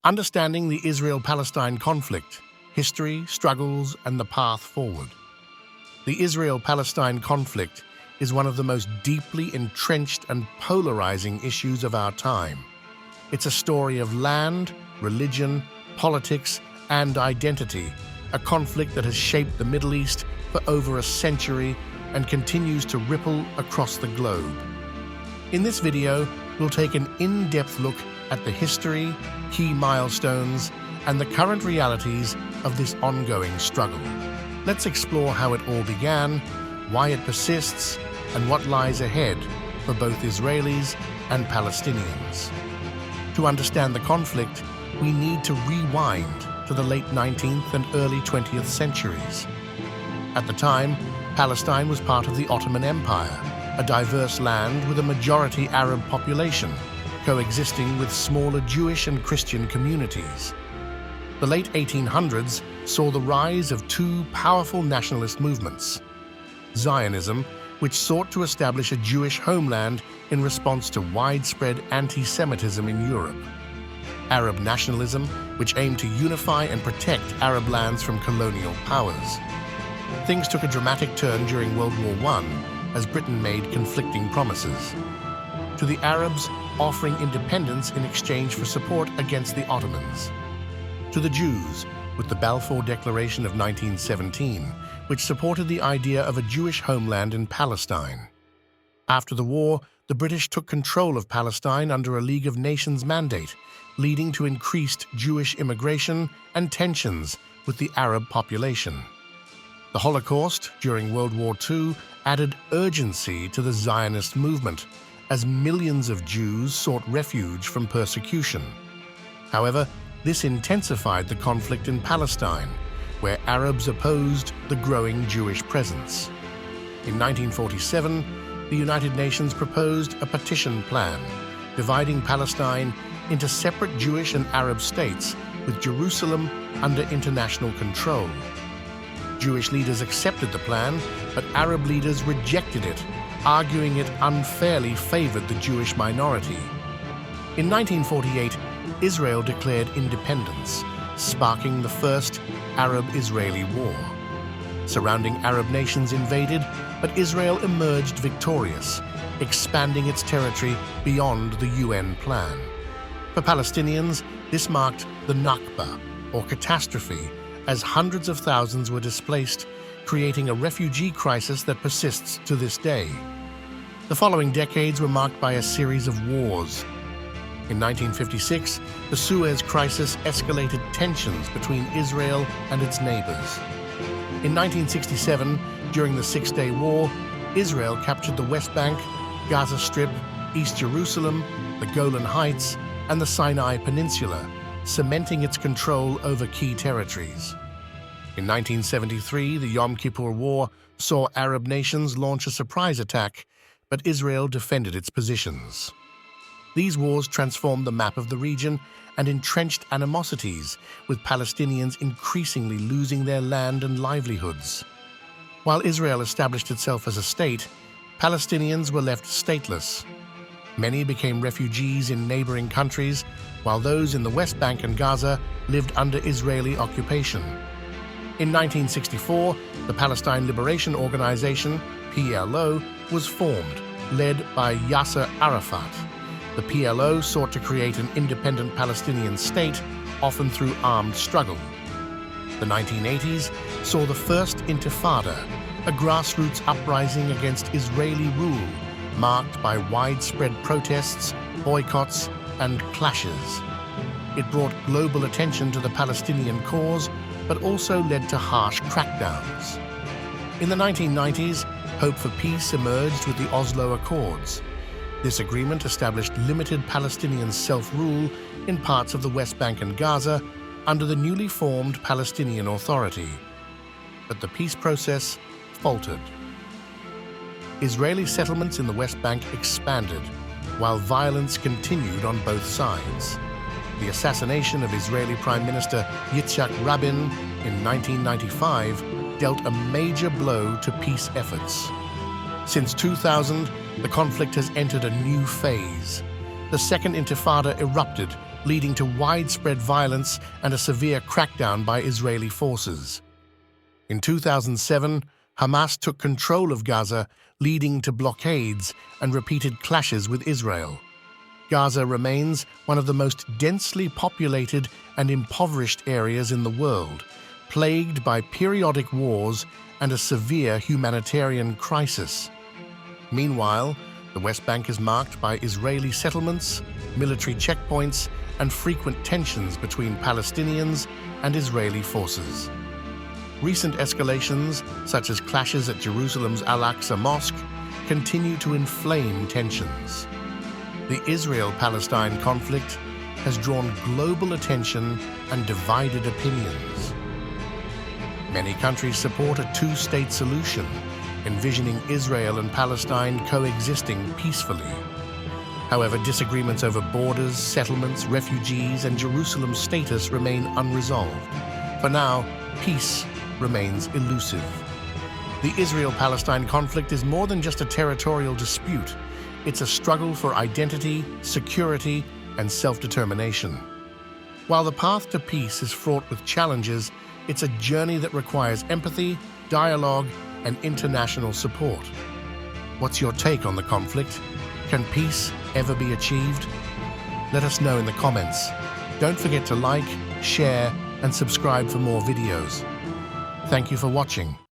Understanding the Israel-Palestine conflict, history, struggles, and the path forward. The Israel-Palestine conflict is one of the most deeply entrenched and polarizing issues of our time. It's a story of land, religion, politics, and identity, a conflict that has shaped the Middle East for over a century and continues to ripple across the globe. In this video, we'll take an in-depth look at the history, key milestones, and the current realities of this ongoing struggle. Let's explore how it all began, why it persists, and what lies ahead for both Israelis and Palestinians. To understand the conflict, we need to rewind to the late 19th and early 20th centuries. At the time, Palestine was part of the Ottoman Empire, a diverse land with a majority Arab population, coexisting with smaller Jewish and Christian communities. The late 1800s saw the rise of two powerful nationalist movements: Zionism, which sought to establish a Jewish homeland in response to widespread anti-Semitism in Europe; Arab nationalism, which aimed to unify and protect Arab lands from colonial powers. Things took a dramatic turn during World War I as Britain made conflicting promises. To the Arabs, offering independence in exchange for support against the Ottomans. To the Jews, with the Balfour Declaration of 1917, which supported the idea of a Jewish homeland in Palestine. After the war, the British took control of Palestine under a League of Nations mandate, leading to increased Jewish immigration and tensions with the Arab population. The Holocaust during World War II added urgency to the Zionist movement, as millions of Jews sought refuge from persecution. However, this intensified the conflict in Palestine, where Arabs opposed the growing Jewish presence. In 1947, the United Nations proposed a partition plan, dividing Palestine into separate Jewish and Arab states, with Jerusalem under international control. Jewish leaders accepted the plan, but Arab leaders rejected it, arguing it unfairly favored the Jewish minority. In 1948, Israel declared independence, sparking the first Arab-Israeli war. Surrounding Arab nations invaded, but Israel emerged victorious, expanding its territory beyond the UN plan. For Palestinians, this marked the Nakba, or catastrophe, as hundreds of thousands were displaced, creating a refugee crisis that persists to this day. The following decades were marked by a series of wars. In 1956, the Suez Crisis escalated tensions between Israel and its neighbors. In 1967, during the Six-Day War, Israel captured the West Bank, Gaza Strip, East Jerusalem, the Golan Heights, and the Sinai Peninsula, cementing its control over key territories. In 1973, the Yom Kippur War saw Arab nations launch a surprise attack, but Israel defended its positions. These wars transformed the map of the region and entrenched animosities, with Palestinians increasingly losing their land and livelihoods. While Israel established itself as a state, Palestinians were left stateless. Many became refugees in neighboring countries, while those in the West Bank and Gaza lived under Israeli occupation. In 1964, the Palestine Liberation Organization, PLO, was formed, led by Yasser Arafat. The PLO sought to create an independent Palestinian state, often through armed struggle. The 1980s saw the First Intifada, a grassroots uprising against Israeli rule, marked by widespread protests, boycotts, and clashes. It brought global attention to the Palestinian cause, but also led to harsh crackdowns. In the 1990s, hope for peace emerged with the Oslo Accords. This agreement established limited Palestinian self-rule in parts of the West Bank and Gaza under the newly formed Palestinian Authority. But the peace process faltered. Israeli settlements in the West Bank expanded, while violence continued on both sides. The assassination of Israeli Prime Minister Yitzhak Rabin in 1995 dealt a major blow to peace efforts. Since 2000, the conflict has entered a new phase. The Second Intifada erupted, leading to widespread violence and a severe crackdown by Israeli forces. In 2007, Hamas took control of Gaza, leading to blockades and repeated clashes with Israel. Gaza remains one of the most densely populated and impoverished areas in the world, plagued by periodic wars and a severe humanitarian crisis. Meanwhile, the West Bank is marked by Israeli settlements, military checkpoints, and frequent tensions between Palestinians and Israeli forces. Recent escalations, such as clashes at Jerusalem's Al-Aqsa Mosque, continue to inflame tensions. The Israel-Palestine conflict has drawn global attention and divided opinions. Many countries support a two-state solution, envisioning Israel and Palestine coexisting peacefully. However, disagreements over borders, settlements, refugees, and Jerusalem's status remain unresolved. For now, peace remains elusive. The Israel-Palestine conflict is more than just a territorial dispute. It's a struggle for identity, security, and self-determination. While the path to peace is fraught with challenges, it's a journey that requires empathy, dialogue, and international support. What's your take on the conflict? Can peace ever be achieved? Let us know in the comments. Don't forget to like, share, and subscribe for more videos. Thank you for watching.